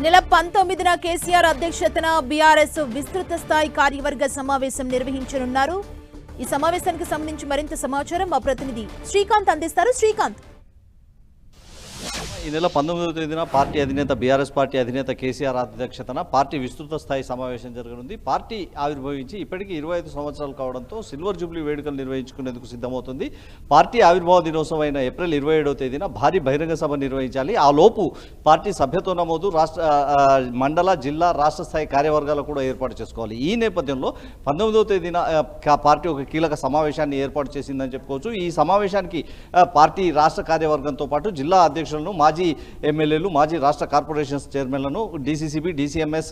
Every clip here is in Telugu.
నెల 19న కేసీఆర్ అధ్యక్షతన బీఆర్ఎస్ విస్తృత స్థాయి కార్యవర్గ సమావేశం నిర్వహించనున్నారు. ఈ సమావేశానికి సంబంధించి మరింత సమాచారం మా ప్రతినిధి శ్రీకాంత్ అందిస్తారు. శ్రీకాంత్, ఈ నెల 19వ తేదీన పార్టీ అధినేత బీఆర్ఎస్ పార్టీ అధినేత కేసీఆర్ అధ్యక్షతన పార్టీ విస్తృత స్థాయి సమావేశం జరగనుంది. పార్టీ ఆవిర్భవించి ఇప్పటికీ 25 సంవత్సరాలు కావడంతో సిల్వర్ జూబ్లీ వేడుకలు నిర్వహించుకునేందుకు సిద్ధమవుతుంది. పార్టీ ఆవిర్భావ దినోత్సవం అయిన ఏప్రిల్ 27వ తేదీన భారీ బహిరంగ సభ నిర్వహించాలి. ఆ లోపు పార్టీ సభ్యత్వ నమోదు రాష్ట్ర మండల జిల్లా రాష్ట్ర స్థాయి కార్యవర్గాలు కూడా ఏర్పాటు చేసుకోవాలి. ఈ నేపథ్యంలో 19వ తేదీన పార్టీ ఒక కీలక సమావేశాన్ని ఏర్పాటు చేసిందని చెప్పుకోవచ్చు. ఈ సమావేశానికి పార్టీ రాష్ట్ర కార్యవర్గంతో పాటు జిల్లా అధ్యక్షులను, మాజీ ఎమ్మెల్యేలు, మాజీ రాష్ట్ర కార్పొరేషన్స్ చైర్మన్లను, డీసీసీబీ, డీసీఎంఎస్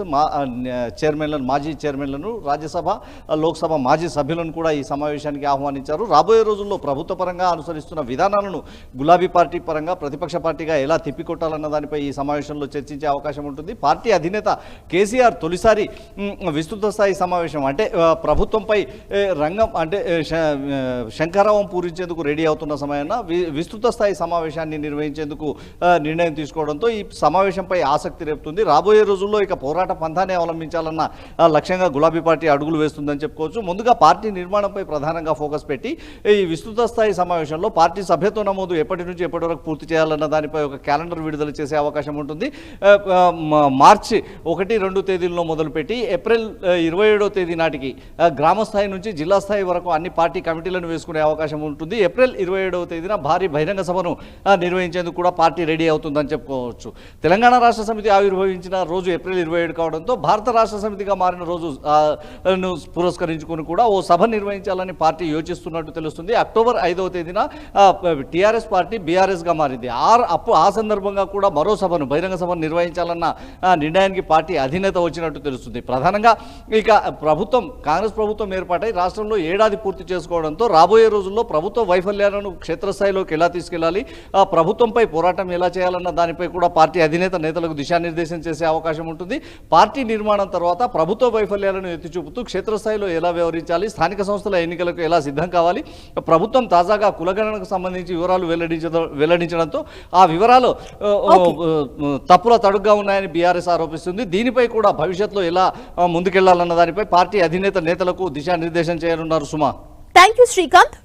చైర్మన్లను, మాజీ చైర్మన్లను, రాజ్యసభ, లోక్సభ మాజీ సభ్యులను కూడా ఈ సమావేశానికి ఆహ్వానించారు. రాబోయే రోజుల్లో ప్రభుత్వ పరంగా అనుసరిస్తున్న విధానాలను గులాబీ పార్టీ పరంగా ప్రతిపక్ష పార్టీగా ఎలా తిప్పికొట్టాలన్న దానిపై ఈ సమావేశంలో చర్చించే అవకాశం ఉంటుంది. పార్టీ అధినేత కేసీఆర్ తొలిసారి విస్తృత స్థాయి సమావేశం అంటే ప్రభుత్వంపై రంగం అంటే శంఖారావం పూరించేందుకు రెడీ అవుతున్న సమయాన విస్తృత స్థాయి సమావేశాన్ని నిర్వహించేందుకు నిర్ణయం తీసుకోవడంతో ఈ సమావేశంపై ఆసక్తి రేపుతుంది. రాబోయే రోజుల్లో ఇక పోరాట పంథానే అవలంబించాలన్న లక్ష్యంగా గులాబీ పార్టీ అడుగులు వేస్తుందని చెప్పుకోవచ్చు. ముందుగా పార్టీ నిర్మాణంపై ప్రధానంగా ఫోకస్ పెట్టి ఈ విస్తృత స్థాయి సమావేశంలో పార్టీ సభ్యత్వ నమోదు ఎప్పటి నుంచి ఎప్పటి వరకు పూర్తి చేయాలన్న దానిపై ఒక క్యాలెండర్ విడుదల చేసే అవకాశం ఉంటుంది. మార్చి 1-2 తేదీల్లో మొదలుపెట్టి ఏప్రిల్ 27వ తేదీ నాటికి గ్రామ స్థాయి నుంచి జిల్లా స్థాయి వరకు అన్ని పార్టీ కమిటీలను వేసుకునే అవకాశం ఉంటుంది. ఏప్రిల్ 27వ తేదీన భారీ బహిరంగ సభను నిర్వహించేందుకు కూడా పార్టీ రెడీ అవుతుందని చెప్పుకోవచ్చు. తెలంగాణ రాష్ట్ర సమితి ఆవిర్భవించిన రోజు ఏప్రిల్ 27 కావడంతో భారత రాష్ట్ర సమితిగా మారిన రోజు పురస్కరించుకుని కూడా ఓ సభ నిర్వహించాలని పార్టీ యోచిస్తున్నట్టు తెలుస్తుంది. అక్టోబర్ 5వ తేదీన టీఆర్ఎస్ పార్టీ బీఆర్ఎస్గా మారింది. ఆ సందర్భంగా కూడా మరో సభను, బహిరంగ సభను నిర్వహించాలన్న నిర్ణయానికి పార్టీ అధినేత వచ్చినట్టు తెలుస్తుంది. ప్రధానంగా ఇక కాంగ్రెస్ ప్రభుత్వం ఏర్పాటై రాష్ట్రంలో ఏడాది పూర్తి చేసుకోవడంతో రాబోయే రోజుల్లో ప్రభుత్వ వైఫల్యాలను క్షేత్రస్థాయిలోకి ఎలా తీసుకెళ్లాలి, ప్రభుత్వంపై పోరాటం ఎలా చేయాలన్న దానిపై కూడా పార్టీ అధినేత నేతలకు దిశానిర్దేశం చేసే అవకాశం ఉంటుంది. పార్టీ నిర్మాణం తర్వాత ప్రభుత్వ వైఫల్యాలను ఎత్తి చూపుతూ క్షేత్రస్థాయిలో ఎలా వ్యవహరించాలి, స్థానిక సంస్థల ఎన్నికలకు ఎలా సిద్ధం కావాలి, ప్రభుత్వం తాజాగా కులగణనకు సంబంధించి వివరాలు వెల్లడించడంతో ఆ వివరాలు తప్పుల తడుగ్గా ఉన్నాయని బీఆర్ఎస్ ఆరోపిస్తుంది. దీనిపై కూడా భవిష్యత్తులో ఎలా ముందుకెళ్లాలన్న దానిపై పార్టీ అధినేత నేతలకు దిశానిర్దేశం చేయనున్నారు. సుమా, థ్యాంక్ యూ శ్రీకాంత్.